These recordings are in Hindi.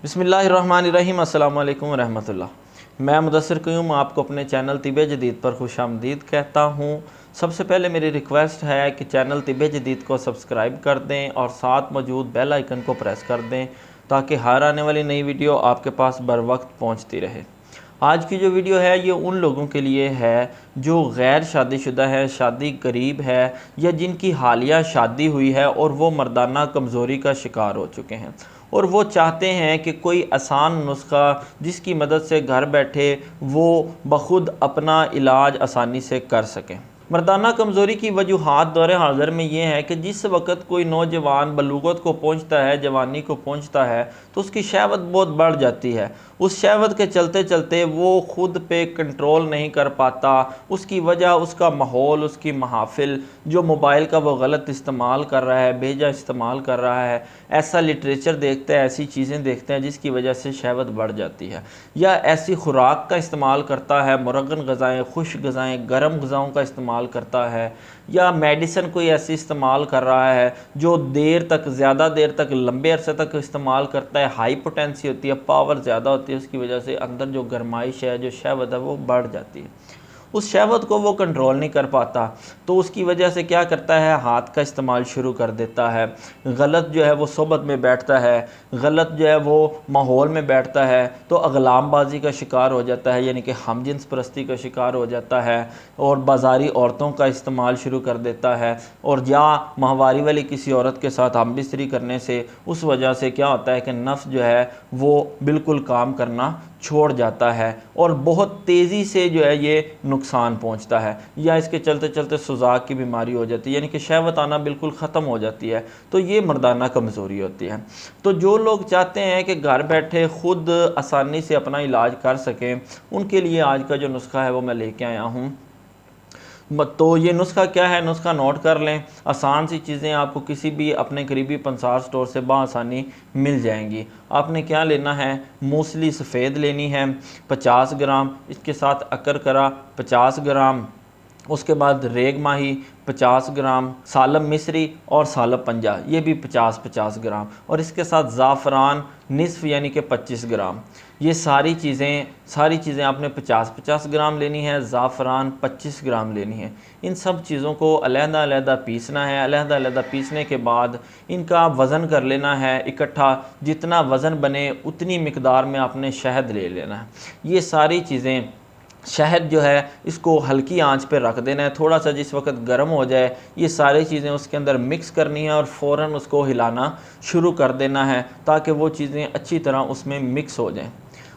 बिस्मिल्लाहिर्रहमानिर्रहीम, अस्सलामु अलैकुम रहमतुल्लाह। मैं मुदस्सिर क़य्यूम आपको अपने चैनल तिब्बे जदीद पर खुशामदीद कहता हूँ। सबसे पहले मेरी रिक्वेस्ट है कि चैनल तिब्बे जदीद को सब्सक्राइब कर दें और साथ मौजूद बेल आइकन को प्रेस कर दें ताकि हर आने वाली नई वीडियो आपके पास बर वक्त पहुँचती रहे। आज की जो वीडियो है ये उन लोगों के लिए है जो गैर शादीशुदा है, शादी करीब है या जिनकी हालिया शादी हुई है और वो मर्दाना कमज़ोरी का शिकार हो चुके हैं और वो चाहते हैं कि कोई आसान नुस्खा जिसकी मदद से घर बैठे वो बखुद अपना इलाज आसानी से कर सकें। मर्दाना कमज़ोरी की वजूहात दौर हाज़िर में ये है कि जिस वक़्त कोई नौजवान बलूगत को पहुँचता है, जवानी को पहुँचता है तो उसकी शहवत बहुत बढ़ जाती है। उस शहवत के चलते चलते वो ख़ुद पे कंट्रोल नहीं कर पाता। उसकी वजह उसका माहौल, उसकी महफ़िल, जो मोबाइल का वो गलत इस्तेमाल कर रहा है, बेजा इस्तेमाल कर रहा है, ऐसा लिटरेचर देखते हैं, ऐसी चीज़ें देखते हैं जिसकी वजह से शहवत बढ़ जाती है। या ऐसी खुराक का इस्तेमाल करता है, मुरगन ग़िज़ाएँ, खुश्क ग़िज़ाएँ, गर्म ग़िज़ाओं का इस्तेमाल करता है या मेडिसिन कोई ऐसी इस्तेमाल कर रहा है जो देर तक, ज़्यादा देर तक, लंबे अरसे तक इस्तेमाल करता है। हाई पोटेंसी होती है, पावर ज़्यादा होती है, उसकी वजह से अंदर जो गर्माइश है, जो शहवत है वो बढ़ जाती है। उस शहवत को वो कंट्रोल नहीं कर पाता तो उसकी वजह से क्या करता है, हाथ का इस्तेमाल शुरू कर देता है। गलत जो है वो सोबत में बैठता है, गलत जो है वो माहौल में बैठता है तो अगलामबाजी का शिकार हो जाता है, यानी कि हमजिन्स परस्ती का शिकार हो जाता है और बाज़ारी औरतों का इस्तेमाल शुरू कर देता है। और या माहवारी वाली किसी औरत के साथ हमबिस्तरी करने से उस वजह से क्या होता है कि नफ्स जो है वो बिल्कुल काम करना छोड़ जाता है और बहुत तेज़ी से जो है ये नुकसान पहुंचता है। या इसके चलते चलते सुजाक की बीमारी हो जाती है, यानी कि शहवत आना बिल्कुल ख़त्म हो जाती है। तो ये मर्दाना कमज़ोरी होती है। तो जो लोग चाहते हैं कि घर बैठे ख़ुद आसानी से अपना इलाज कर सकें, उनके लिए आज का जो नुस्खा है वो मैं लेके आया हूँ। तो ये नुस्खा क्या है, नुस्खा नोट कर लें। आसान सी चीज़ें आपको किसी भी अपने करीबी पंसार स्टोर से बआसानी मिल जाएंगी। आपने क्या लेना है, मूसली सफ़ेद लेनी है 50 ग्राम, इसके साथ अकरकरा 50 ग्राम, उसके बाद रेग माही 50 ग्राम, सालब मिस्री और सालब पंजा ये भी 50-50 ग्राम, और इसके साथ ज़ाफ़रान निस्फ़ यानी कि 25 ग्राम। ये सारी चीज़ें आपने 50-50 ग्राम लेनी है, ज़ाफ़रान 25 ग्राम लेनी है। इन सब चीज़ों को अलहदा-अलहदा पीसना है। अलहदा-अलहदा पीसने के बाद इनका वज़न कर लेना है इकट्ठा। जितना वज़न बने उतनी मिकदार में आपने शहद ले लेना है। ये सारी चीज़ें, शहद जो है इसको हल्की आंच पे रख देना है, थोड़ा सा जिस वक्त गर्म हो जाए ये सारी चीज़ें उसके अंदर मिक्स करनी है और फ़ौरन उसको हिलाना शुरू कर देना है ताकि वो चीज़ें अच्छी तरह उसमें मिक्स हो जाएं।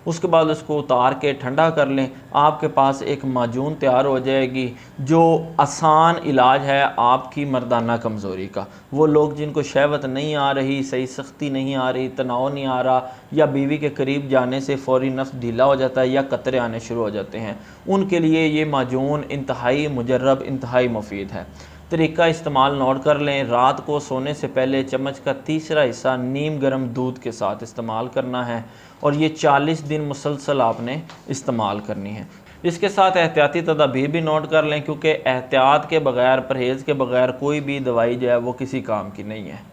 उसके बाद उसको उतार के ठंडा कर लें। आपके पास एक माजून तैयार हो जाएगी जो आसान इलाज है आपकी मर्दाना कमज़ोरी का। वो लोग जिनको शहवत नहीं आ रही, सही सख्ती नहीं आ रही, तनाव नहीं आ रहा या बीवी के करीब जाने से फ़ौरी नफ्स ढीला हो जाता है या कतरे आने शुरू हो जाते हैं, उनके लिए ये माजून इंतहाई मुजर्रब, इंतहाई मुफीद है। तरीका इस्तेमाल नोट कर लें। रात को सोने से पहले चम्मच का तीसरा हिस्सा नीम गर्म दूध के साथ इस्तेमाल करना है और ये 40 दिन मुसलसल आपने इस्तेमाल करनी है। इसके साथ एहतियाती तदाबीर भी नोट कर लें क्योंकि एहतियात के बगैर, परहेज़ के बगैर कोई भी दवाई जो है वो किसी काम की नहीं है।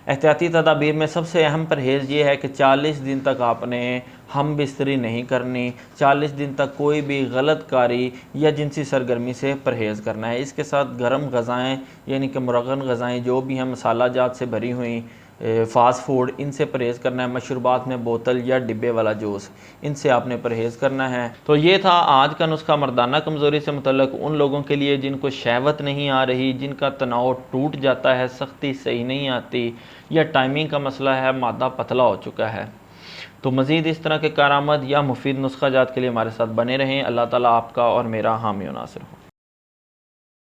एहतियाती तदाबीर में सबसे अहम परहेज़ ये है कि 40 दिन तक आपने हम बिस्तरी नहीं करनी। 40 दिन तक कोई भी गलत कारी या जिनसी सरगर्मी से परहेज़ करना है। इसके साथ गर्म ग़िज़ाएँ यानी कि मुरगन ग़िज़ाएँ जो भी हैं मसाला जात से भरी हुई, फ़ास्ट फूड, इनसे परहेज़ करना है। मशरूबात में बोतल या डिब्बे वाला जूस, इनसे आपने परहेज़ करना है। तो ये था आज का नुस्खा मर्दाना कमज़ोरी से मुतल्लिक़ उन लोगों के लिए जिनको शहवत नहीं आ रही, जिनका तनाव टूट जाता है, सख्ती सही नहीं आती या टाइमिंग का मसला है, मादा पतला हो चुका है। तो मज़ीद इस तरह के कारामद या मुफीद नुस्खा जात के लिए हमारे साथ बने रहें। अल्लाह ताला आपका और मेरा हामी और नासिर हो।